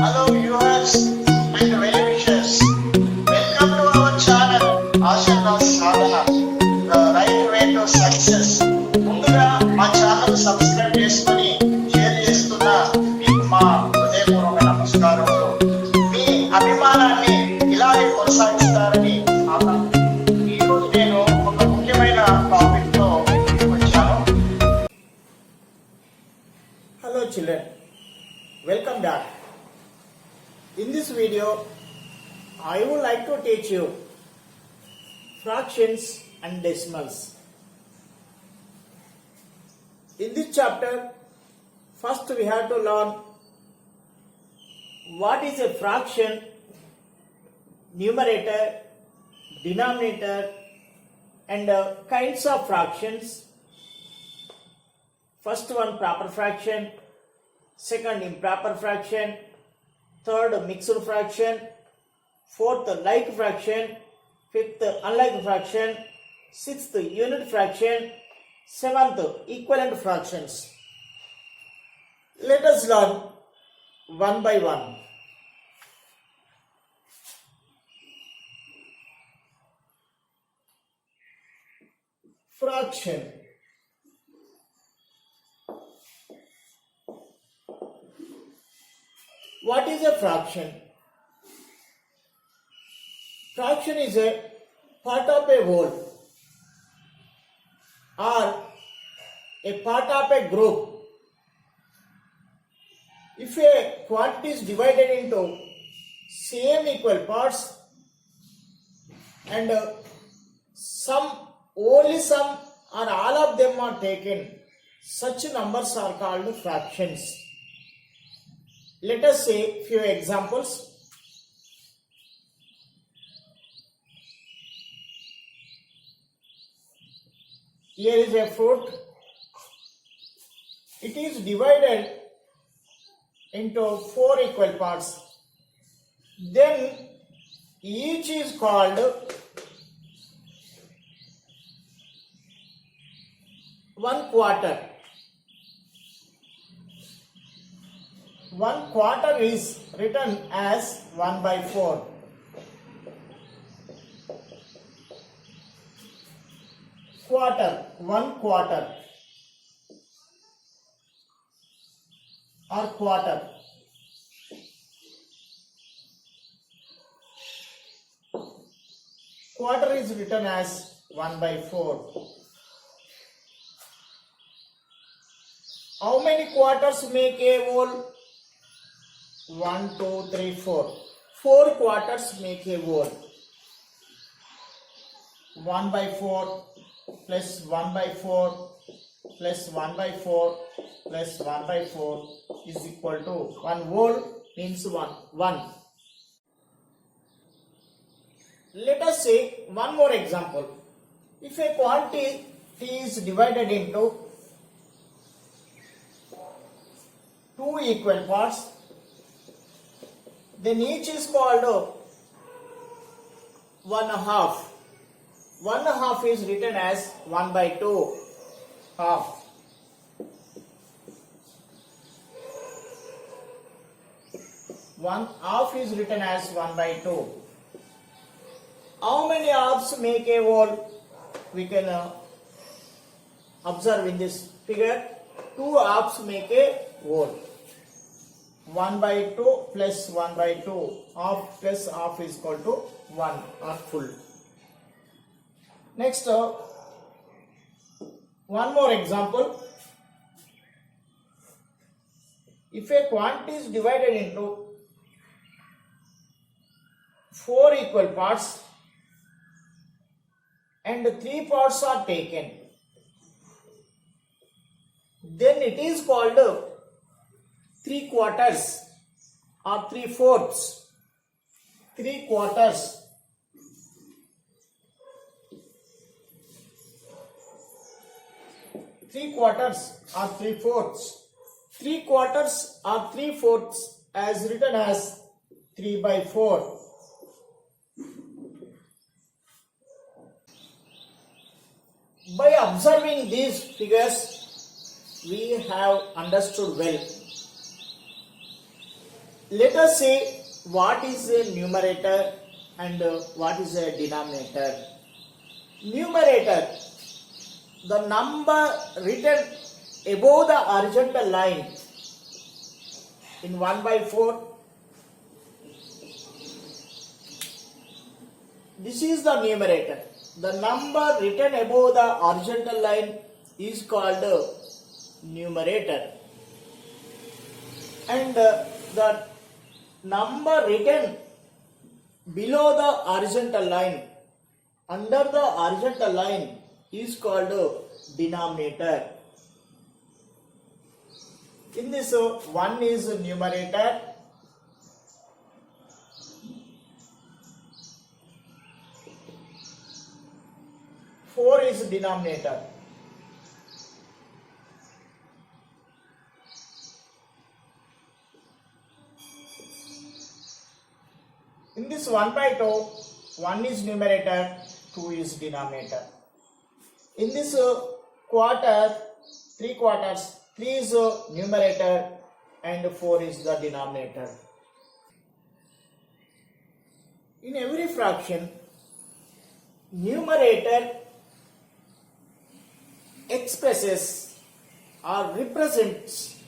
Hello viewers and well wishers. Welcome to our channel Ashana Sadhana, the right way to success. ముందుగా మా channel subscribe చేసుకొని share చేస్తున్న మీకు మా హృదయపూర్వక నమస్కారములు. మీ అభిమానాన్ని ఇలాగే కొనసాగిస్తారని ఆకాంక్షిస్తూ ఈరోజు నేను ఒక ముఖ్యమైన టాపిక్ తో వచ్చాను. Hello children, welcome back. In this video, I would like to teach you fractions and decimals. In this chapter, first we have to learn what is a fraction, numerator, denominator, and kinds of fractions. First one, proper fraction. Second, improper fraction. Third, mixed fraction. Fourth, like fraction. Fifth, unlike fraction. Sixth, unit fraction. Seventh, equivalent fractions. Let us learn one by one. Fraction. What is a fraction? Fraction is a part of a whole or a part of a group. If a quantity is divided into same equal parts and only some or all of them are taken, such numbers are called fractions. Let us say few examples. Here is a fruit. It is divided into 4 equal parts. Then each is called one quarter. One quarter is written as 1 by 4. Quarter, 1 quarter or quarter. Quarter is written as 1 by 4. How many quarters make a whole? 1, 2, 3, 4. 4 quarters make a whole. 1 by 4 plus 1 by 4 plus 1 by 4 plus 1 by 4 is equal to 1 whole means 1. Let us say one more example. If a quantity is divided into 2 equal parts, then each is called 1/2. 1/2 is written as 1 by 2 half. One half is written as 1 by 2. How many halves make a whole? We can observe in this figure. 2 halves make a whole. 1 by 2 plus 1 by 2. Half plus half is equal to 1 or full. Next, one more example. If a quantity is divided into 4 equal parts and 3 parts are taken, then it is called 3 quarters or 3/4. 3 quarters. 3 quarters or 3/4. 3 quarters or 3/4 as written as 3 by 4. By observing these figures, we have understood well Let us see what is a numerator and what is a denominator. Numerator, the number written above the horizontal line in 1 by 4. This is the numerator. The number written above the horizontal line is called numerator. And the number written below the horizontal line, under the horizontal line, is called denominator. In this, 1 is numerator, 4 is denominator. In this 1 by 2, 1 is numerator, 2 is denominator. In this quarter, 3 quarters, 3 is numerator and 4 is the denominator. In every fraction, numerator expresses or represents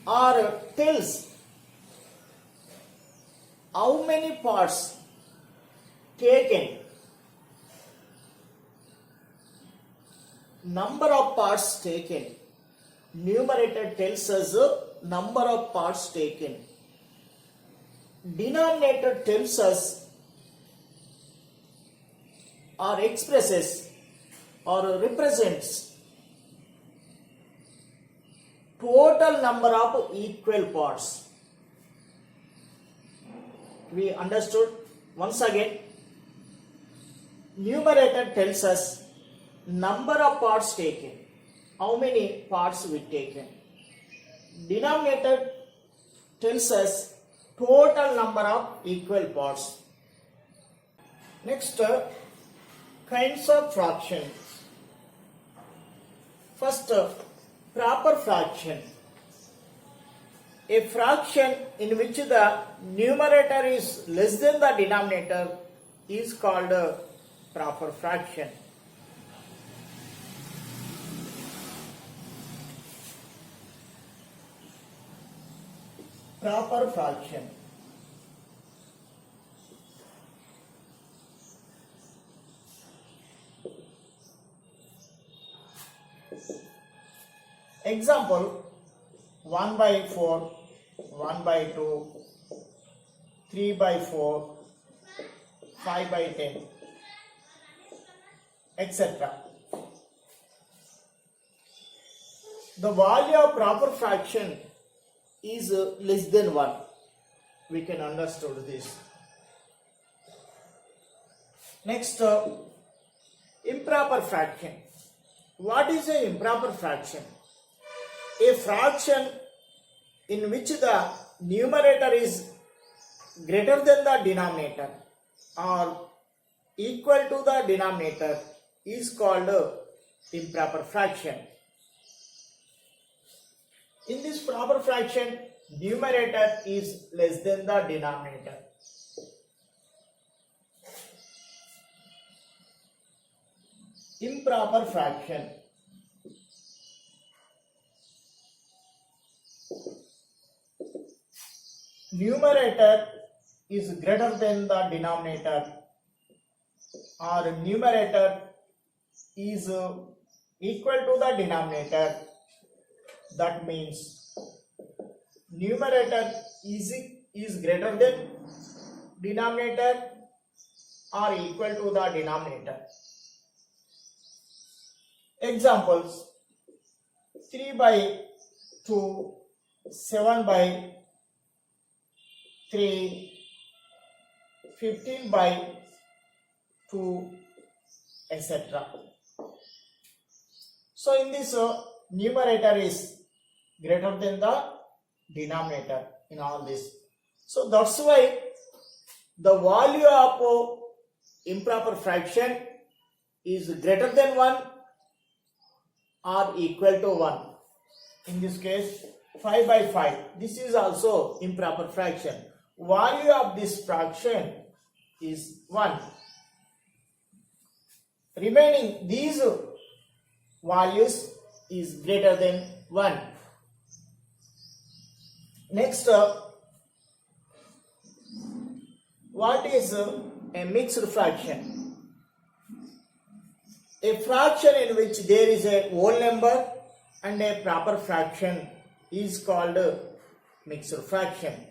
or tells how many parts taken, number of parts taken. Numerator tells us number of parts taken. Denominator tells us or expresses or represents total number of equal parts. We understood? Once again, numerator tells us number of parts taken, how many parts we taken. Denominator tells us total number of equal parts. Next, kinds of fractions. First, proper fraction. A fraction in which the numerator is less than the denominator is called a proper fraction. Proper fraction. Example, 1 by 4, 1 by 2, 3 by 4, 5 by 10, etc. The value of proper fraction is less than 1. We can understand this. Next, improper fraction. What is an improper fraction? A fraction in which the numerator is greater than the denominator or equal to the denominator is called improper fraction. In this proper fraction, numerator is less than the denominator. Improper fraction. Numerator is greater than the denominator or numerator is equal to the denominator. That means numerator is greater than denominator or equal to the denominator. Examples, 3 by 2, 7 by 3, 15 by 2, etc. So in this numerator is greater than the denominator in all this. So that's why the value of improper fraction is greater than 1 or equal to 1. In this case, 5 by 5. This is also improper fraction. Value of this fraction is 1. Remaining these values is greater than 1. Next, what is a mixed fraction? A fraction in which there is a whole number and a proper fraction is called a mixed fraction.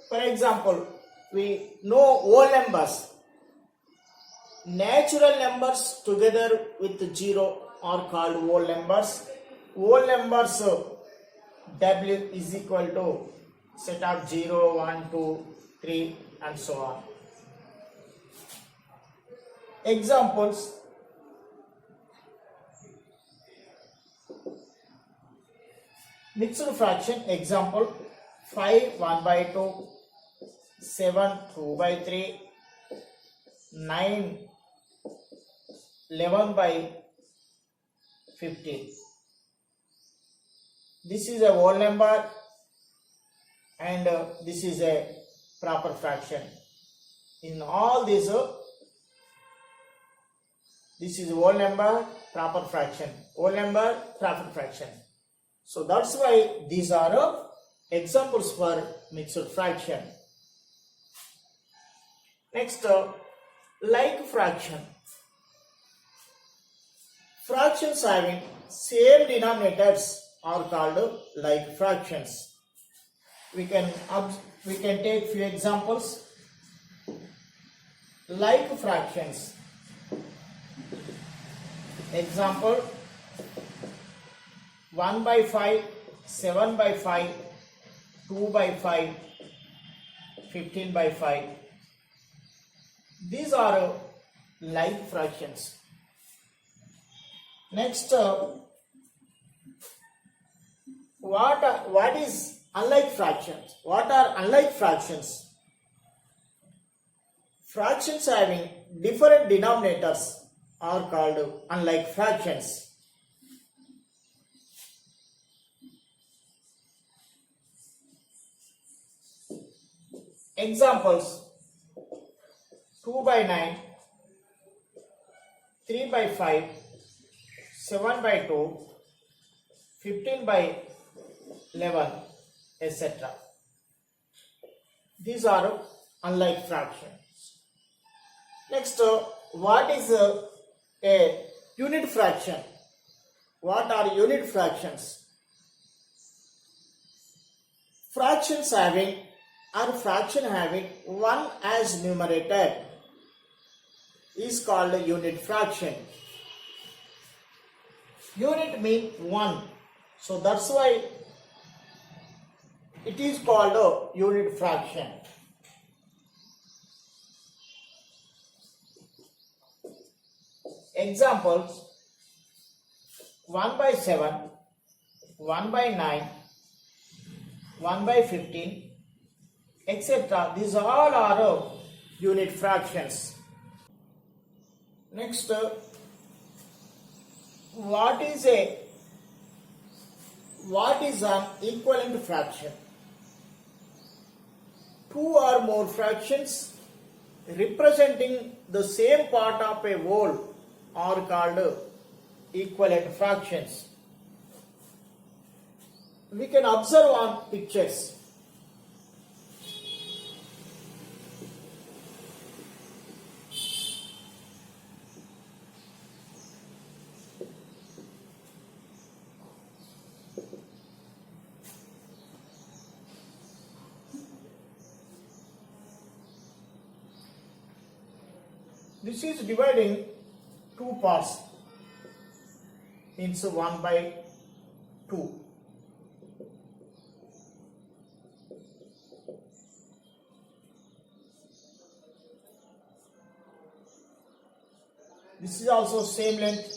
For example, we know whole numbers. Natural numbers together with 0 are called whole numbers. Whole numbers W is equal to set of 0, 1, 2, 3 and so on. Examples: mixed fraction. Example: 5 1 by 2, 7 2 by 3, 9 11 by 15. This is a whole number and this is a proper fraction. In all these, this is whole number, proper fraction, whole number, proper fraction. So that's why these are examples for mixed fraction. Next, like fraction. Fractions having same denominators are called like fractions. We can take few examples. Like fractions. Example: 1 by 5, 7 by 5, 2 by 5, 15 by 5. These are like fractions. Next, what is unlike fractions? What are unlike fractions? Fractions having different denominators are called unlike fractions. Examples: 2 by 9, 3 by 5, 7 by 2, 15 by 11, etc. These are unlike fractions. Next, what is a unit fraction? What are unit fractions? Fractions having or fraction having 1 as numerator is called a unit fraction. Unit means 1. So that's why it is called a unit fraction. Examples: 1 by 7, 1 by 9, 1 by 15, etc. These all are unit fractions. Next, what is an equivalent fraction? 2 or more fractions representing the same part of a whole are called equivalent fractions. We can observe on pictures. This is dividing two parts, means 1 by 2. This is also same length,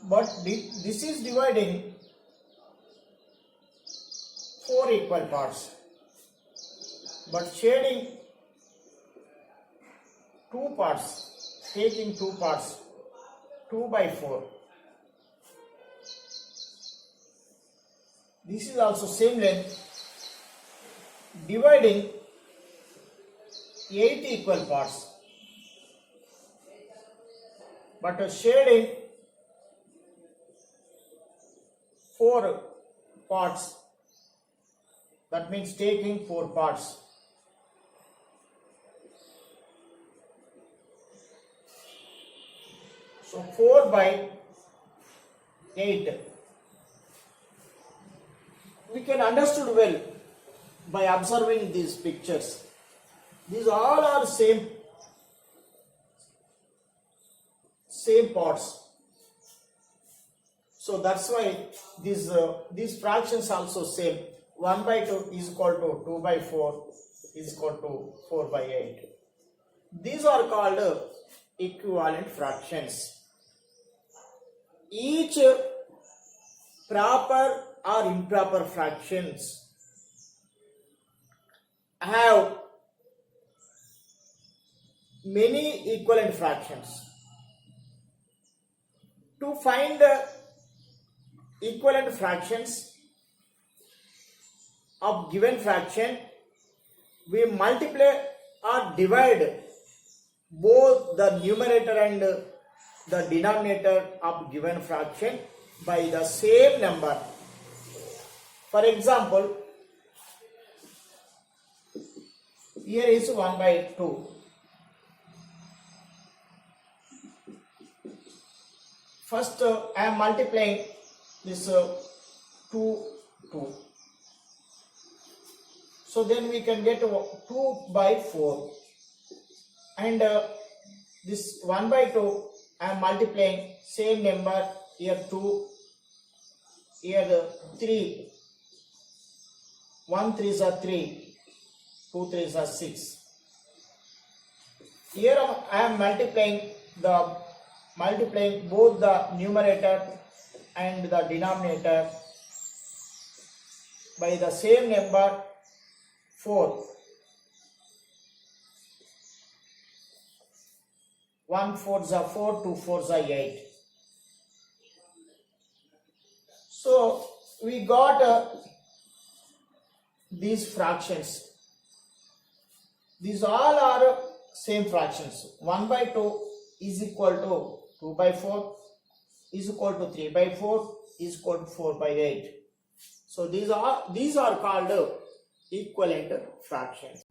but this is dividing 4 equal parts, but shading 2 two parts, taking two parts, 2 by 4. This is also same length, dividing 8 equal parts, but shading 4 parts, that means taking 4 parts. So 4 by 8. We can understood well by observing these pictures. These all are same parts. So that's why these fractions also same. 1 by 2 is equal to 2 by 4 is equal to 4 by 8. These are called equivalent fractions. Each proper or improper fractions have many equivalent fractions. To find equivalent fractions of given fraction, we multiply or divide both the numerator and the denominator of given fraction by the same number. For example, here is 1 by 2. First, I am multiplying this 2. So then we can get 2 by 4. And this 1 by 2, I am multiplying same number, here 2, here 3. 1 3s are 3, 2 3s are 6. Here I am multiplying both the numerator and the denominator by the same number 4. 1 4s are 4, 2 4s are 8. So we got these fractions. These all are same fractions. 1 by 2 is equal to 2 by 4 is equal to 3 by 4 is equal to 4 by 8. So these are called equivalent fractions.